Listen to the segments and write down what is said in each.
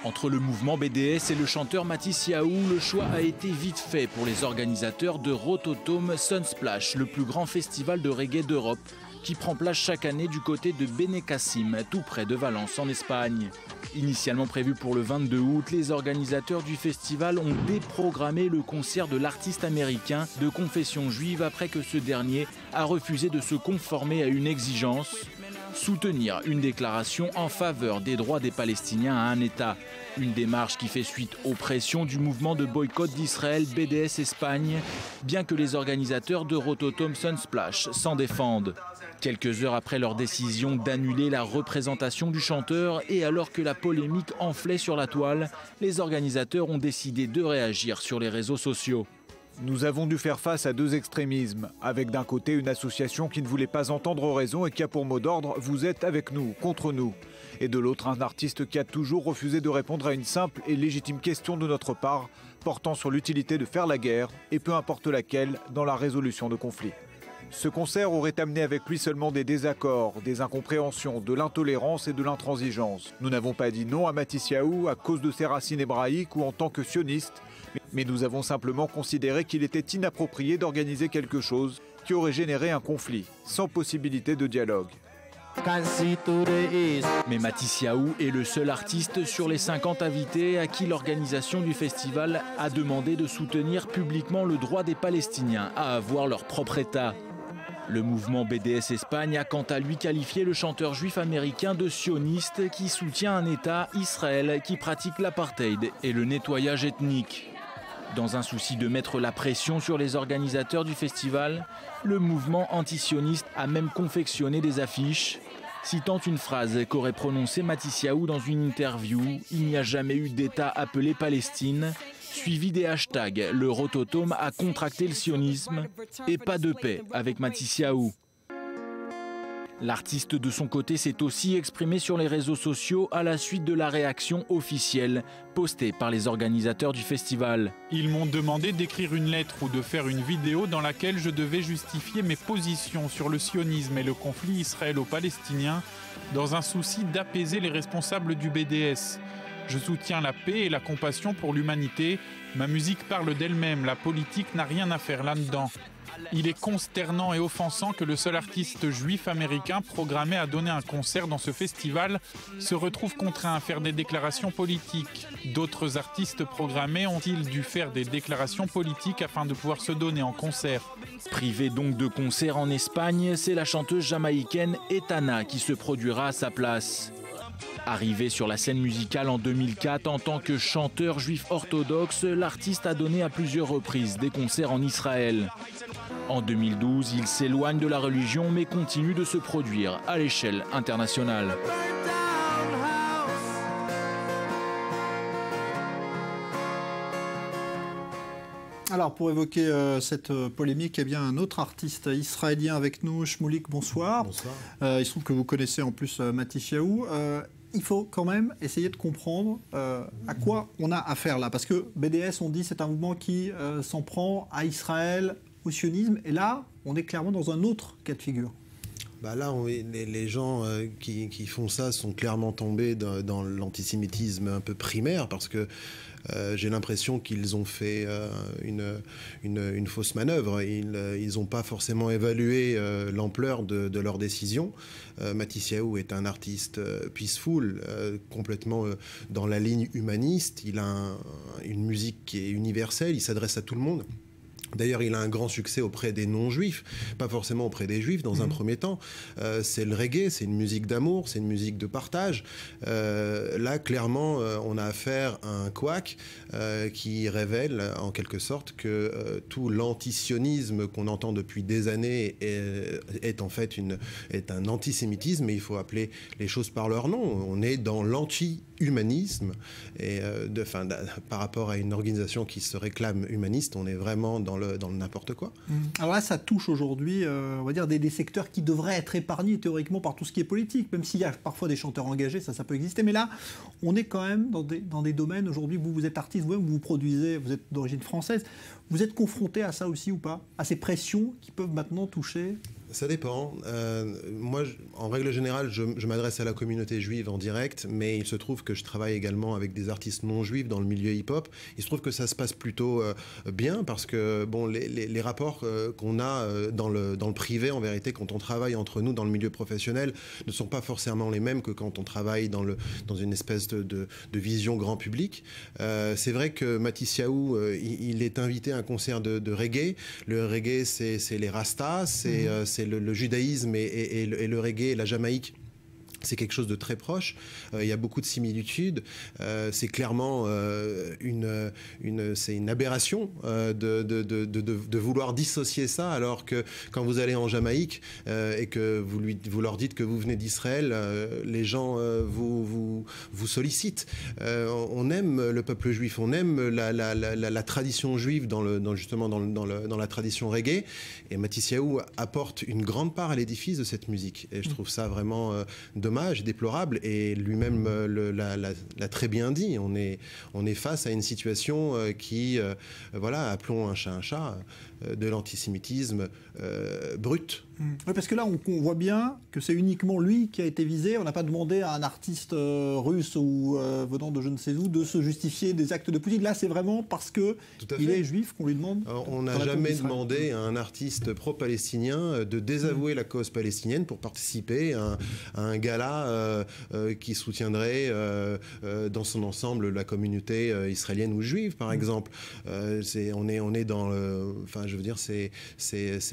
Entre le mouvement BDS et le chanteur Matisse Yaou, le choix a été vite fait pour les organisateurs de Rototom Sunsplash, le plus grand festival de reggae d'Europe, qui prend place chaque année du côté de Benicassim, tout près de Valence en Espagne. Initialement prévu pour le 22 août, les organisateurs du festival ont déprogrammé le concert de l'artiste américain de confession juive après que ce dernier a refusé de se conformer à une exigence: soutenir une déclaration en faveur des droits des Palestiniens à un État. Une démarche qui fait suite aux pressions du mouvement de boycott d'Israël BDS Espagne, bien que les organisateurs de Rototom Sunsplash s'en défendent. Quelques heures après leur décision d'annuler la représentation du chanteur et alors que la polémique enflait sur la toile, les organisateurs ont décidé de réagir sur les réseaux sociaux. Nous avons dû faire face à deux extrémismes, avec d'un côté une association qui ne voulait pas entendre raison et qui a pour mot d'ordre « vous êtes avec nous, contre nous », et de l'autre un artiste qui a toujours refusé de répondre à une simple et légitime question de notre part, portant sur l'utilité de faire la guerre, et peu importe laquelle, dans la résolution de conflits. Ce concert aurait amené avec lui seulement des désaccords, des incompréhensions, de l'intolérance et de l'intransigeance. Nous n'avons pas dit non à Matisse Yaou à cause de ses racines hébraïques ou en tant que sioniste, mais nous avons simplement considéré qu'il était inapproprié d'organiser quelque chose qui aurait généré un conflit, sans possibilité de dialogue. Mais Matisse Yaou est le seul artiste sur les 50 invités à qui l'organisation du festival a demandé de soutenir publiquement le droit des Palestiniens à avoir leur propre État. Le mouvement BDS Espagne a quant à lui qualifié le chanteur juif américain de sioniste qui soutient un État, Israël, qui pratique l'apartheid et le nettoyage ethnique. Dans un souci de mettre la pression sur les organisateurs du festival, le mouvement antisioniste a même confectionné des affiches citant une phrase qu'aurait prononcée Matisse Yaou dans une interview « Il n'y a jamais eu d'État appelé Palestine », suivi des hashtags « Le Rototom a contracté le sionisme » et « Pas de paix avec Matisse Yaou ». L'artiste de son côté s'est aussi exprimé sur les réseaux sociaux à la suite de la réaction officielle postée par les organisateurs du festival. Ils m'ont demandé d'écrire une lettre ou de faire une vidéo dans laquelle je devais justifier mes positions sur le sionisme et le conflit israélo-palestinien dans un souci d'apaiser les responsables du BDS. Je soutiens la paix et la compassion pour l'humanité. Ma musique parle d'elle-même, la politique n'a rien à faire là-dedans. Il est consternant et offensant que le seul artiste juif américain programmé à donner un concert dans ce festival se retrouve contraint à faire des déclarations politiques. D'autres artistes programmés ont-ils dû faire des déclarations politiques afin de pouvoir se donner en concert? Privée donc de concert en Espagne, c'est la chanteuse jamaïcaine Etana qui se produira à sa place. Arrivé sur la scène musicale en 2004 en tant que chanteur juif orthodoxe, l'artiste a donné à plusieurs reprises des concerts en Israël. En 2012, il s'éloigne de la religion mais continue de se produire à l'échelle internationale. Alors pour évoquer cette polémique, eh bien, un autre artiste israélien avec nous, Shmoulik, bonsoir. Bonsoir. Il se trouve que vous connaissez en plus Matisse Yaou. Il faut quand même essayer de comprendre à quoi on a affaire là. Parce que BDS, on dit, c'est un mouvement qui s'en prend à Israël, au sionisme. Et là, on est clairement dans un autre cas de figure. Bah là, les gens qui font ça sont clairement tombés dans l'antisémitisme un peu primaire parce que j'ai l'impression qu'ils ont fait une fausse manœuvre. Ils n'ont pas forcément évalué l'ampleur de leur décision. Matisse Yaou est un artiste peaceful, complètement dans la ligne humaniste. Il a une musique qui est universelle, il s'adresse à tout le monde. D'ailleurs, il a un grand succès auprès des non-juifs, pas forcément auprès des juifs dans un premier temps. C'est le reggae, c'est une musique d'amour, c'est une musique de partage. Là, clairement, on a affaire à un couac qui révèle en quelque sorte que tout l'antisionisme qu'on entend depuis des années est en fait un antisémitisme, et il faut appeler les choses par leur nom. On est dans l'anti-humanisme, et par rapport à une organisation qui se réclame humaniste, on est vraiment dans le n'importe quoi. Alors là, ça touche aujourd'hui, on va dire, des secteurs qui devraient être épargnés théoriquement par tout ce qui est politique, même s'il y a parfois des chanteurs engagés, ça peut exister. Mais là, on est quand même dans des domaines, aujourd'hui, vous êtes artiste, vous produisez, vous êtes d'origine française, vous êtes confronté à ça aussi ou pas? À ces pressions qui peuvent maintenant toucher? Ça dépend. Moi, en règle générale, je m'adresse à la communauté juive en direct, mais il se trouve que je travaille également avec des artistes non juifs dans le milieu hip-hop. Il se trouve que ça se passe plutôt bien parce que bon, les rapports qu'on a dans le privé, en vérité, quand on travaille entre nous dans le milieu professionnel, ne sont pas forcément les mêmes que quand on travaille dans une espèce de vision grand public. C'est vrai que Matisse Yaou, il est invité à un concert de reggae. Le reggae, c'est les Rastas, c'est le judaïsme et le reggae et la Jamaïque. C'est quelque chose de très proche. Il y a beaucoup de similitudes. C'est clairement c'est une aberration de vouloir dissocier ça, alors que quand vous allez en Jamaïque et que vous leur dites que vous venez d'Israël, les gens vous sollicitent. On aime le peuple juif, on aime la tradition juive justement dans la tradition reggae. Et Matisse Yaou apporte une grande part à l'édifice de cette musique. Et je trouve ça vraiment dommage, déplorable, et lui-même l'a très bien dit. On est face à une situation qui, voilà, appelons un chat, de l'antisémitisme brut. Oui, parce que là, on voit bien que c'est uniquement lui qui a été visé. On n'a pas demandé à un artiste russe ou venant de je ne sais où de se justifier des actes de Poutine. Là, c'est vraiment parce qu'il est juif qu'on lui demande. Alors, on n'a jamais demandé à un artiste pro-palestinien de désavouer la cause palestinienne pour participer à un gala qui soutiendrait dans son ensemble la communauté israélienne ou juive, par exemple. On est dans enfin, je veux dire, c'est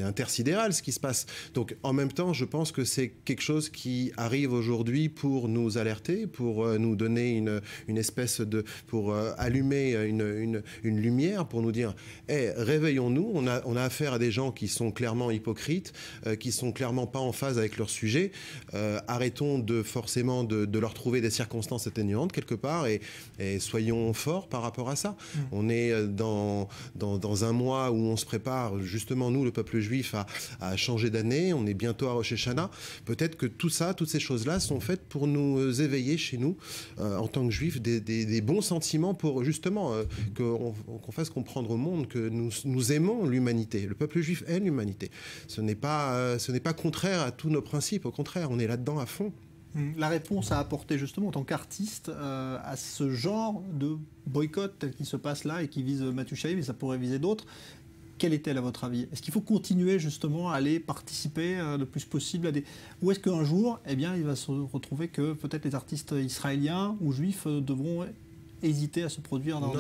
intersidéral ce qui se passe. Donc, en même temps, je pense que c'est quelque chose qui arrive aujourd'hui pour nous alerter, pour nous donner une espèce pour allumer une lumière, pour nous dire, réveillons-nous, on a affaire à des gens qui sont clairement hypocrites, qui sont clairement pas en phase avec leur sujet. Arrêtons forcément de leur trouver des circonstances atténuantes quelque part, et soyons forts par rapport à ça. On est dans un mois où on se prépare, justement, nous, le peuple juif, à changer d'année. On est bientôt à Rosh Hashanah. Peut-être que toutes ces choses-là sont faites pour nous éveiller chez nous, en tant que juifs, des bons sentiments pour, justement, qu'on fasse comprendre au monde que nous aimons l'humanité. Le peuple juif aime l'humanité. Ce n'est pas contraire à tous nos principes. Au contraire, on est là-dedans à fond. La réponse à apporter justement en tant qu'artiste à ce genre de boycott tel qu'il se passe là et qui vise Mathieu Chaïm, mais ça pourrait viser d'autres, quelle est-elle à votre avis? Est-ce qu'il faut continuer justement à aller participer le plus possible à des... Ou est-ce qu'un jour, il va se retrouver que peut-être les artistes israéliens ou juifs devront hésiter à se produire dans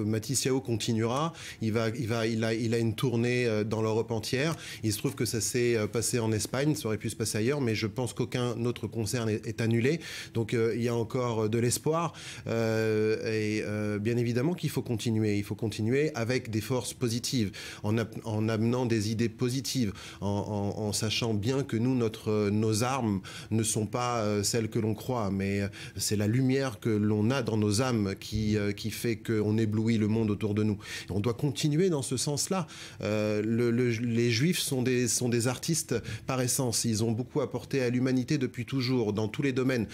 Matisse Yaou continuera. Il a une tournée dans l'Europe entière. Il se trouve que ça s'est passé en Espagne, ça aurait pu se passer ailleurs, mais je pense qu'aucun autre concert n'est annulé. Donc il y a encore de l'espoir. Bien évidemment qu'il faut continuer. Il faut continuer avec des forces positives, en amenant des idées positives, en sachant bien que nos armes ne sont pas celles que l'on croit, mais c'est la lumière que l'on a dans nos âmes qui fait qu'on éblouit le monde autour de nous. Et on doit continuer dans ce sens-là. Les Juifs sont des artistes par essence. Ils ont beaucoup apporté à l'humanité depuis toujours, dans tous les domaines.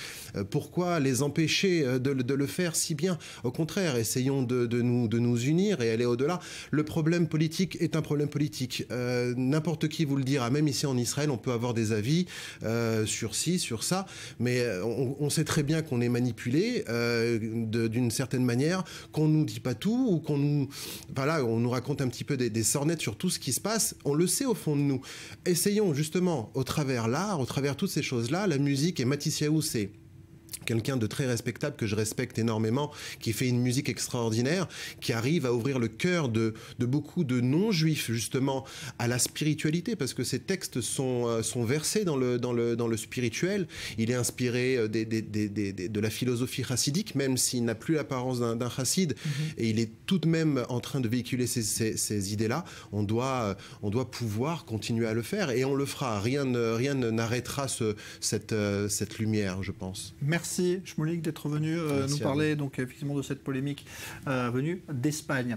Pourquoi les empêcher de le faire si bien? Au contraire, essayons de nous unir et aller au-delà. Le problème politique est un problème politique. N'importe qui vous le dira. Même ici en Israël, on peut avoir des avis sur ci, sur ça, mais on sait très bien qu'on est manipulé d'une certaine manière, qu'on nous dit pas tout, ou on nous raconte un petit peu des sornettes sur tout ce qui se passe. On le sait au fond de nous. Essayons justement, au travers l'art, au travers toutes ces choses-là, la musique, et Matisse Yaou, c'est quelqu'un de très respectable que je respecte énormément, qui fait une musique extraordinaire, qui arrive à ouvrir le cœur de beaucoup de non-juifs justement à la spiritualité, parce que ces textes sont versés dans le spirituel. Il est inspiré de la philosophie chassidique, même s'il n'a plus l'apparence d'un chassid, et il est tout de même en train de véhiculer ces idées-là. On doit pouvoir continuer à le faire, et on le fera. Rien n'arrêtera cette lumière, je pense. Merci Shmulik d'être venu nous parler donc effectivement de cette polémique venue d'Espagne.